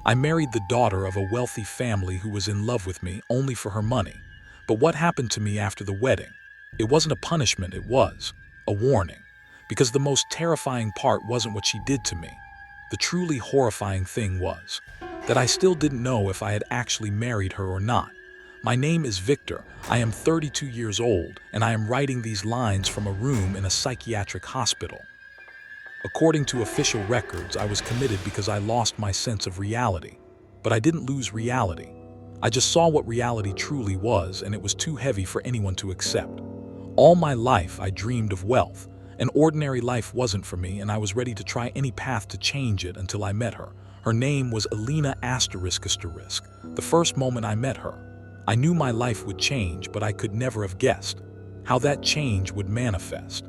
I married the daughter of a wealthy family who was in love with me only for her money. But what happened to me after the wedding? It wasn't a punishment, it was a warning. Because the most terrifying part wasn't what she did to me. The truly horrifying thing was that I still didn't know if I had actually married her or not. My name is Victor, I am 32 years old, and I am writing these lines from a room in a psychiatric hospital. According to official records, I was committed because I lost my sense of reality. But I didn't lose reality. I just saw what reality truly was, and it was too heavy for anyone to accept. All my life, I dreamed of wealth. An ordinary life wasn't for me, and I was ready to try any path to change it until I met her. Her name was Alina ***. The first moment I met her, I knew my life would change, but I could never have guessed how that change would manifest.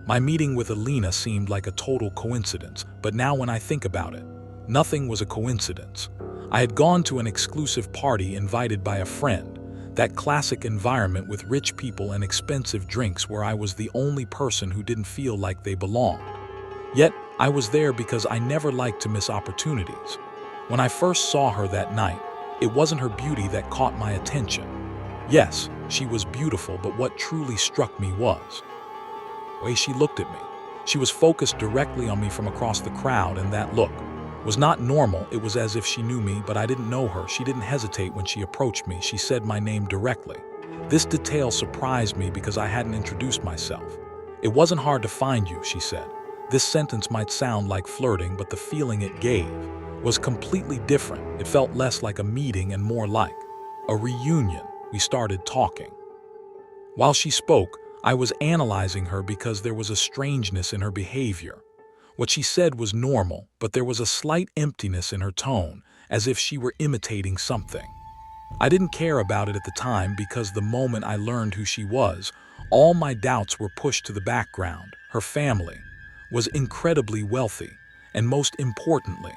My meeting with Alina seemed like a total coincidence, but now when I think about it, nothing was a coincidence. I had gone to an exclusive party invited by a friend, that classic environment with rich people and expensive drinks where I was the only person who didn't feel like they belonged. Yet, I was there because I never liked to miss opportunities. When I first saw her that night, it wasn't her beauty that caught my attention. Yes, she was beautiful, but what truly struck me was the way she looked at me. She was focused directly on me from across the crowd, and that look was not normal. It was as if she knew me, but I didn't know her. She didn't hesitate when she approached me. She said my name directly. This detail surprised me because I hadn't introduced myself. It wasn't hard to find you, she said. This sentence might sound like flirting, but the feeling it gave was completely different. It felt less like a meeting and more like a reunion. We started talking. While she spoke, I was analyzing her because there was a strangeness in her behavior. What she said was normal, but there was a slight emptiness in her tone, as if she were imitating something. I didn't care about it at the time because the moment I learned who she was, all my doubts were pushed to the background. Her family was incredibly wealthy, and most importantly,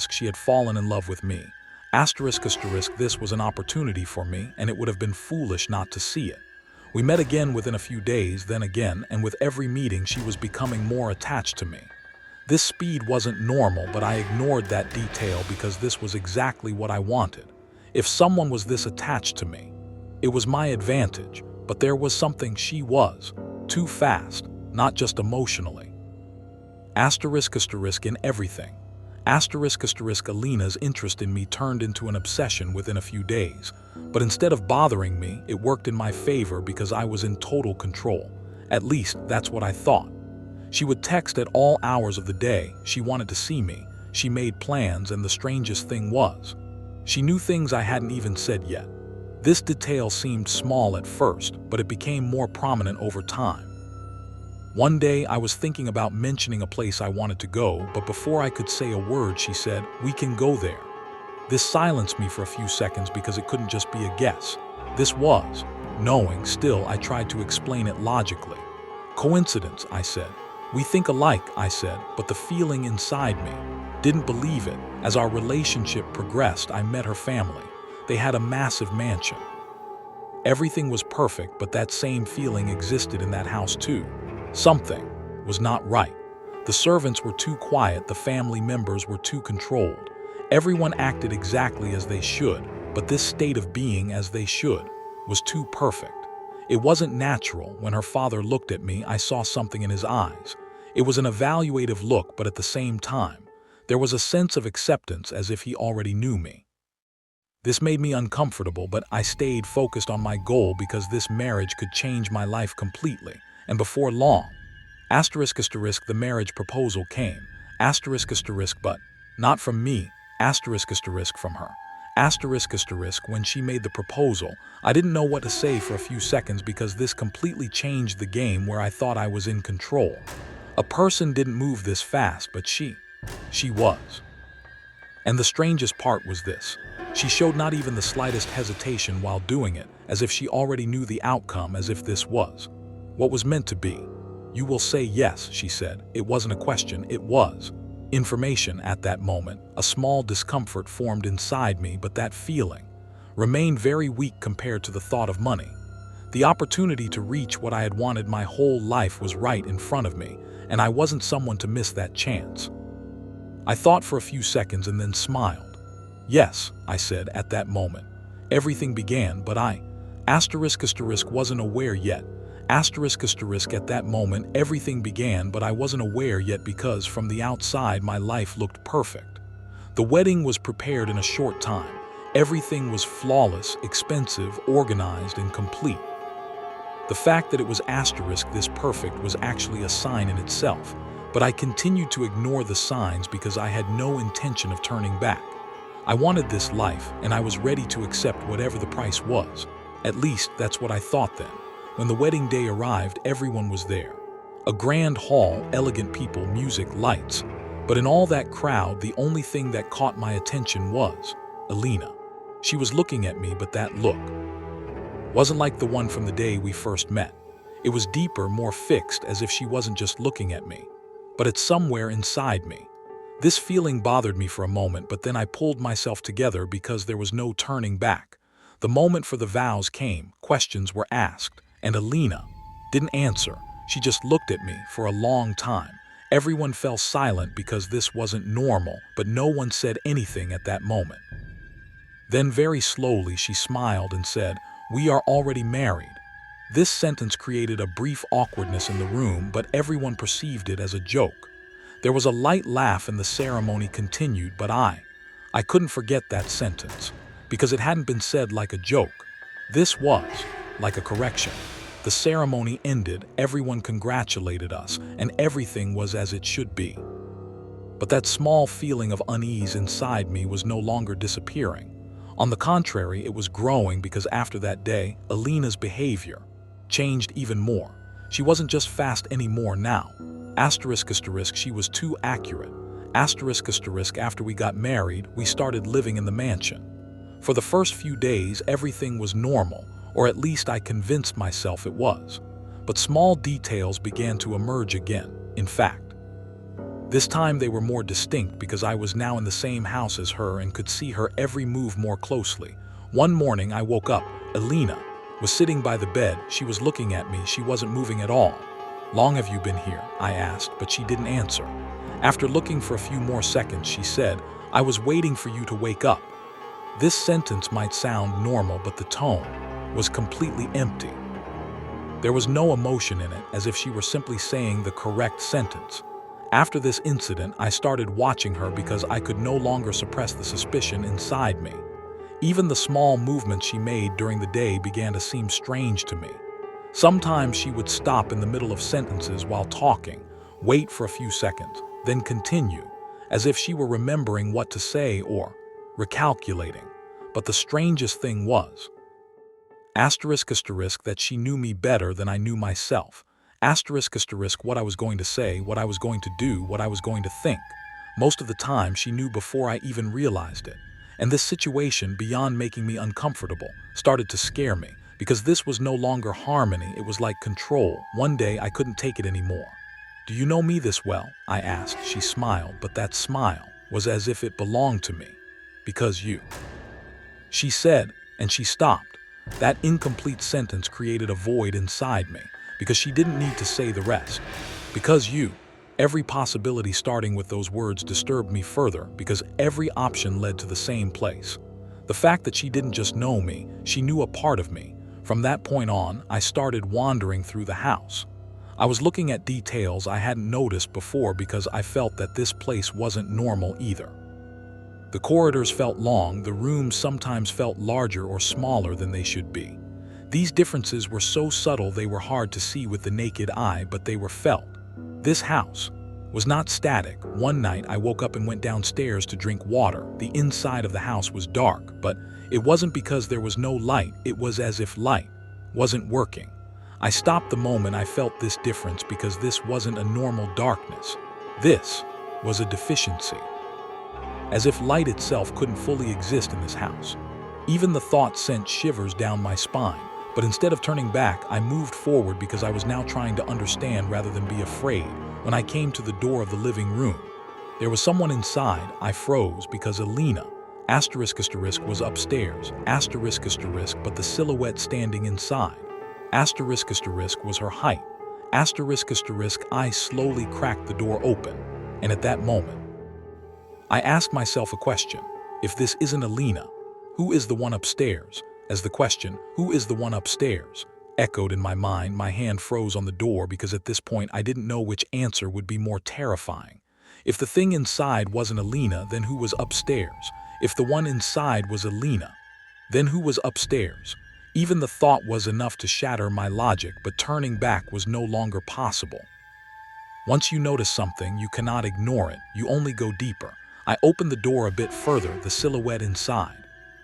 she had fallen in love with me. This was an opportunity for me, and it would have been foolish not to see it. We met again within a few days, then again, and with every meeting she was becoming more attached to me. This speed wasn't normal, but I ignored that detail because this was exactly what I wanted. If someone was this attached to me, it was my advantage, but there was something she was too fast, not just emotionally. In everything. Alina's interest in me turned into an obsession within a few days. But instead of bothering me, it worked in my favor because I was in total control. At least, that's what I thought. She would text at all hours of the day. She wanted to see me. She made plans, and the strangest thing was, she knew things I hadn't even said yet. This detail seemed small at first, but it became more prominent over time. One day, I was thinking about mentioning a place I wanted to go, but before I could say a word, she said, "We can go there." This silenced me for a few seconds because it couldn't just be a guess. This was knowing. Still, I tried to explain it logically. "Coincidence," I said. "We think alike," I said, but the feeling inside me didn't believe it. As our relationship progressed, I met her family. They had a massive mansion. Everything was perfect, but that same feeling existed in that house too. Something was not right. The servants were too quiet, the family members were too controlled. Everyone acted exactly as they should, but this state of being as they should was too perfect. It wasn't natural. When her father looked at me, I saw something in his eyes. It was an evaluative look, but at the same time, there was a sense of acceptance as if he already knew me. This made me uncomfortable, but I stayed focused on my goal because this marriage could change my life completely. And before long, the marriage proposal came, but not from me, from her. When she made the proposal, I didn't know what to say for a few seconds because this completely changed the game where I thought I was in control. A person didn't move this fast, but she was. And the strangest part was this. She showed not even the slightest hesitation while doing it, as if she already knew the outcome, as if this was what was meant to be. "You will say yes," she said. It wasn't a question, it was information. At that moment, a small discomfort formed inside me, but that feeling remained very weak compared to the thought of money. The opportunity to reach what I had wanted my whole life was right in front of me, and I wasn't someone to miss that chance. I thought for a few seconds and then smiled. Yes, I said at that moment. Everything began, but I wasn't aware yet. At that moment, everything began, but I wasn't aware yet because from the outside my life looked perfect. The wedding was prepared in a short time. Everything was flawless, expensive, organized, and complete. The fact that it was this perfect was actually a sign in itself, but I continued to ignore the signs because I had no intention of turning back. I wanted this life, and I was ready to accept whatever the price was. At least, that's what I thought then. When the wedding day arrived, everyone was there. A grand hall, elegant people, music, lights. But in all that crowd, the only thing that caught my attention was Alina. She was looking at me, but that look wasn't like the one from the day we first met. It was deeper, more fixed, as if she wasn't just looking at me, but it's somewhere inside me. This feeling bothered me for a moment, but then I pulled myself together because there was no turning back. The moment for the vows came, questions were asked, and Alina didn't answer. She just looked at me for a long time. Everyone fell silent because this wasn't normal, but no one said anything at that moment. Then very slowly she smiled and said, "We are already married." This sentence created a brief awkwardness in the room, but everyone perceived it as a joke. There was a light laugh and the ceremony continued, but I couldn't forget that sentence, because it hadn't been said like a joke. This was like a correction. The ceremony ended, everyone congratulated us, and everything was as it should be. But that small feeling of unease inside me was no longer disappearing. On the contrary, it was growing because after that day, Alina's behavior changed even more. She wasn't just fast anymore now. She was too accurate. After we got married, we started living in the mansion. For the first few days, everything was normal, or at least I convinced myself it was. But small details began to emerge again. In fact, this time they were more distinct because I was now in the same house as her and could see her every move more closely. One morning I woke up. Alina was sitting by the bed. She was looking at me. She wasn't moving at all. "Long have you been here?" I asked, but she didn't answer. After looking for a few more seconds, she said, "I was waiting for you to wake up." This sentence might sound normal, but the tone was completely empty. There was no emotion in it, as if she were simply saying the correct sentence. After this incident, I started watching her because I could no longer suppress the suspicion inside me. Even the small movements she made during the day began to seem strange to me. Sometimes she would stop in the middle of sentences while talking, wait for a few seconds, then continue, as if she were remembering what to say or recalculating. But the strangest thing was, that she knew me better than I knew myself. What I was going to say, what I was going to do, what I was going to think. Most of the time, she knew before I even realized it. And this situation, beyond making me uncomfortable, started to scare me, because this was no longer harmony, it was like control. One day, I couldn't take it anymore. "Do you know me this well?" I asked. She smiled, but that smile was as if it belonged to me. "Because you," she said, and she stopped. That incomplete sentence created a void inside me, because she didn't need to say the rest. "Because you." Every possibility starting with those words disturbed me further, because every option led to the same place. The fact that she didn't just know me, she knew a part of me. From that point on, I started wandering through the house. I was looking at details I hadn't noticed before because I felt that this place wasn't normal either. The corridors felt long, the rooms sometimes felt larger or smaller than they should be. These differences were so subtle they were hard to see with the naked eye, but they were felt. This house was not static. One night I woke up and went downstairs to drink water. The inside of the house was dark, but it wasn't because there was no light, it was as if light wasn't working. I stopped the moment I felt this difference because this wasn't a normal darkness. This was a deficiency. As if light itself couldn't fully exist in this house. Even the thought sent shivers down my spine, but instead of turning back, I moved forward because I was now trying to understand rather than be afraid. When I came to the door of the living room, there was someone inside. I froze because Alina, was upstairs, but the silhouette standing inside, was her height, I slowly cracked the door open, and at that moment, I asked myself a question. If this isn't Alina, who is the one upstairs? As the question, who is the one upstairs, echoed in my mind, my hand froze on the door because at this point I didn't know which answer would be more terrifying. If the thing inside wasn't Alina, then who was upstairs? If the one inside was Alina, then who was upstairs? Even the thought was enough to shatter my logic, but turning back was no longer possible. Once you notice something, you cannot ignore it, you only go deeper. I opened the door a bit further, the silhouette inside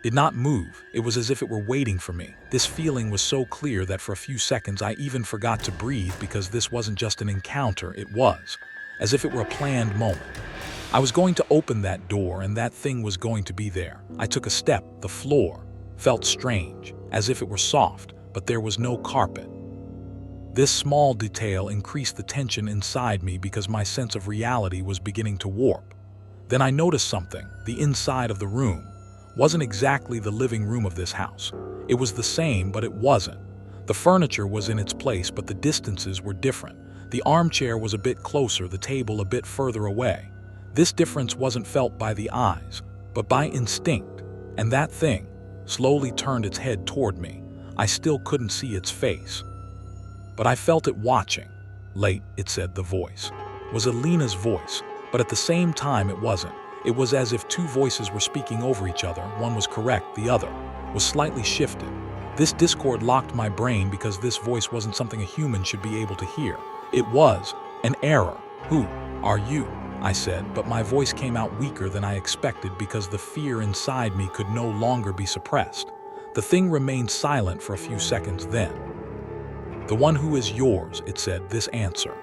did not move. It was as if it were waiting for me. This feeling was so clear that for a few seconds I even forgot to breathe because this wasn't just an encounter, it was as if it were a planned moment. I was going to open that door and that thing was going to be there. I took a step, the floor felt strange, as if it were soft, but there was no carpet. This small detail increased the tension inside me because my sense of reality was beginning to warp. Then I noticed something. The inside of the room wasn't exactly the living room of this house. It was the same, but it wasn't. The furniture was in its place, but the distances were different. The armchair was a bit closer, the table a bit further away. This difference wasn't felt by the eyes, but by instinct. And that thing slowly turned its head toward me. I still couldn't see its face, but I felt it watching. Late, it said, the voice was Alina's voice, but at the same time it wasn't. It was as if two voices were speaking over each other. One was correct, the other was slightly shifted. This discord locked my brain because this voice wasn't something a human should be able to hear. It was an error. Who are you? I said, but my voice came out weaker than I expected because the fear inside me could no longer be suppressed. The thing remained silent for a few seconds then. The one who is yours, it said. This answer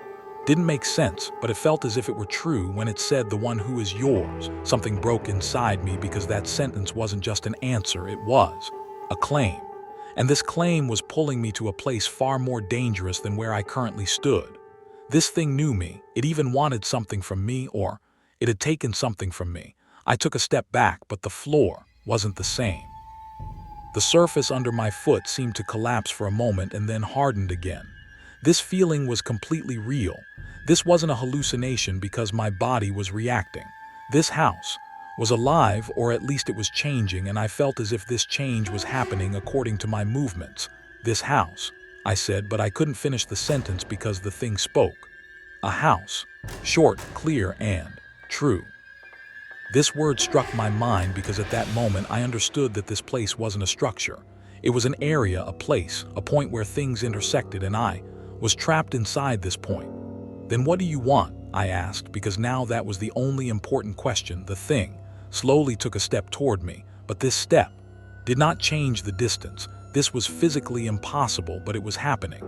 didn't make sense, but it felt as if it were true when it said the one who is yours. Something broke inside me because that sentence wasn't just an answer, it was a claim. And this claim was pulling me to a place far more dangerous than where I currently stood. This thing knew me. It even wanted something from me, or it had taken something from me. I took a step back, but the floor wasn't the same. The surface under my foot seemed to collapse for a moment and then hardened again. This feeling was completely real. This wasn't a hallucination because my body was reacting. This house was alive, or at least it was changing, and I felt as if this change was happening according to my movements. This house, I said, but I couldn't finish the sentence because the thing spoke. A house. Short, clear, and true. This word struck my mind because at that moment I understood that this place wasn't a structure. It was an area, a place, a point where things intersected, and I was trapped inside this point. Then what do you want? I asked, because now that was the only important question. The thing slowly took a step toward me, but this step did not change the distance. This was physically impossible, but it was happening.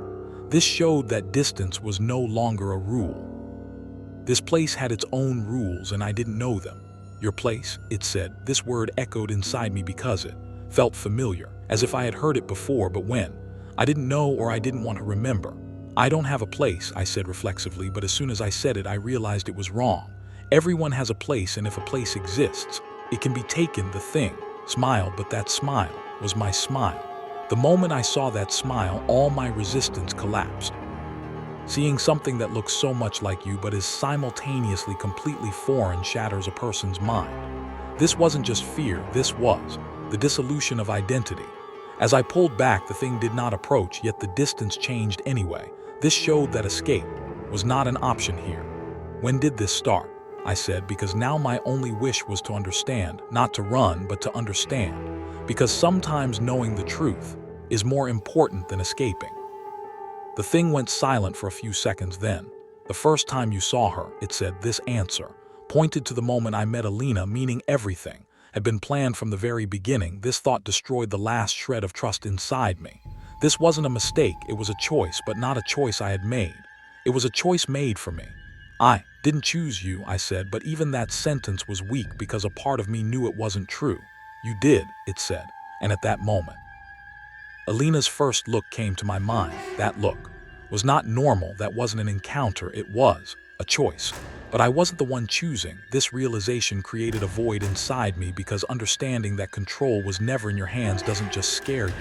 This showed that distance was no longer a rule. This place had its own rules, and I didn't know them. Your place, it said. This word echoed inside me because it felt familiar, as if I had heard it before, but when? I didn't know, or I didn't want to remember. I don't have a place, I said reflexively, but as soon as I said it, I realized it was wrong. Everyone has a place, and if a place exists, it can be taken. The thing smiled, but that smile was my smile. The moment I saw that smile, all my resistance collapsed. Seeing something that looks so much like you but is simultaneously completely foreign shatters a person's mind. This wasn't just fear, this was the dissolution of identity. As I pulled back, the thing did not approach, yet the distance changed anyway. This showed that escape was not an option here. When did this start? I said, because now my only wish was to understand, not to run, but to understand. Because sometimes knowing the truth is more important than escaping. The thing went silent for a few seconds then. The first time you saw her, it said. This answer pointed to the moment I met Alina, meaning everything had been planned from the very beginning. This thought destroyed the last shred of trust inside me. This wasn't a mistake, it was a choice, but not a choice I had made. It was a choice made for me. I didn't choose you, I said, but even that sentence was weak because a part of me knew it wasn't true. You did, it said, and at that moment, Alina's first look came to my mind. That look was not normal, that wasn't an encounter, it was a choice. But I wasn't the one choosing. This realization created a void inside me because understanding that control was never in your hands doesn't just scare you,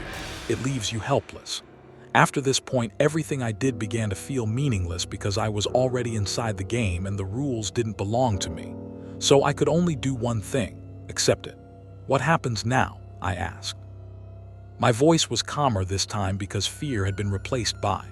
it leaves you helpless. After this point, everything I did began to feel meaningless because I was already inside the game and the rules didn't belong to me. So I could only do one thing, accept it. What happens now? I asked. My voice was calmer this time because fear had been replaced by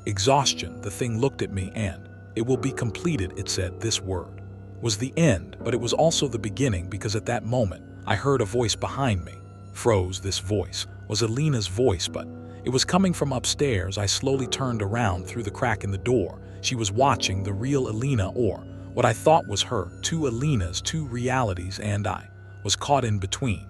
exhaustion. The thing looked at me and, "It will be completed," it said. This word was the end, but it was also the beginning because at that moment, I heard a voice behind me. Froze. This voice was Alina's voice, but it was coming from upstairs. I slowly turned around through the crack in the door. She was watching the real Alina, or what I thought was her. Two Alinas, two realities, and I was caught in between.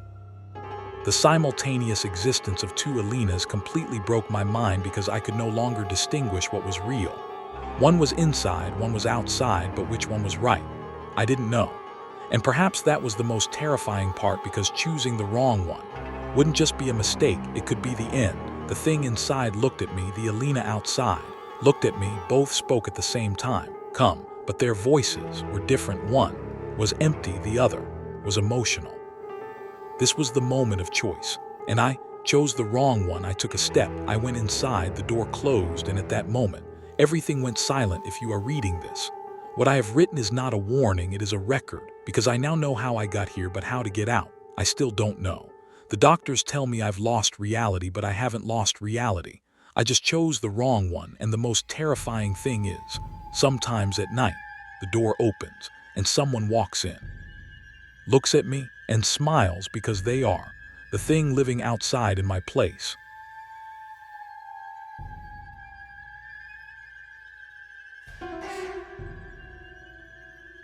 The simultaneous existence of two Alinas completely broke my mind because I could no longer distinguish what was real. One was inside, one was outside, but which one was right? I didn't know. And perhaps that was the most terrifying part, because choosing the wrong one wouldn't just be a mistake, it could be the end. The thing inside looked at me, the Alina outside looked at me. Both spoke at the same time. Come, but their voices were different. One was empty, the other was emotional. This was the moment of choice, and I chose the wrong one. I took a step, I went inside, the door closed, and at that moment, everything went silent. If you are reading this, what I have written is not a warning, it is a record, because I now know how I got here, but how to get out, I still don't know. The doctors tell me I've lost reality, but I haven't lost reality. I just chose the wrong one, and the most terrifying thing is, sometimes at night, the door opens, and someone walks in, looks at me, and smiles, because they are the thing living outside in my place.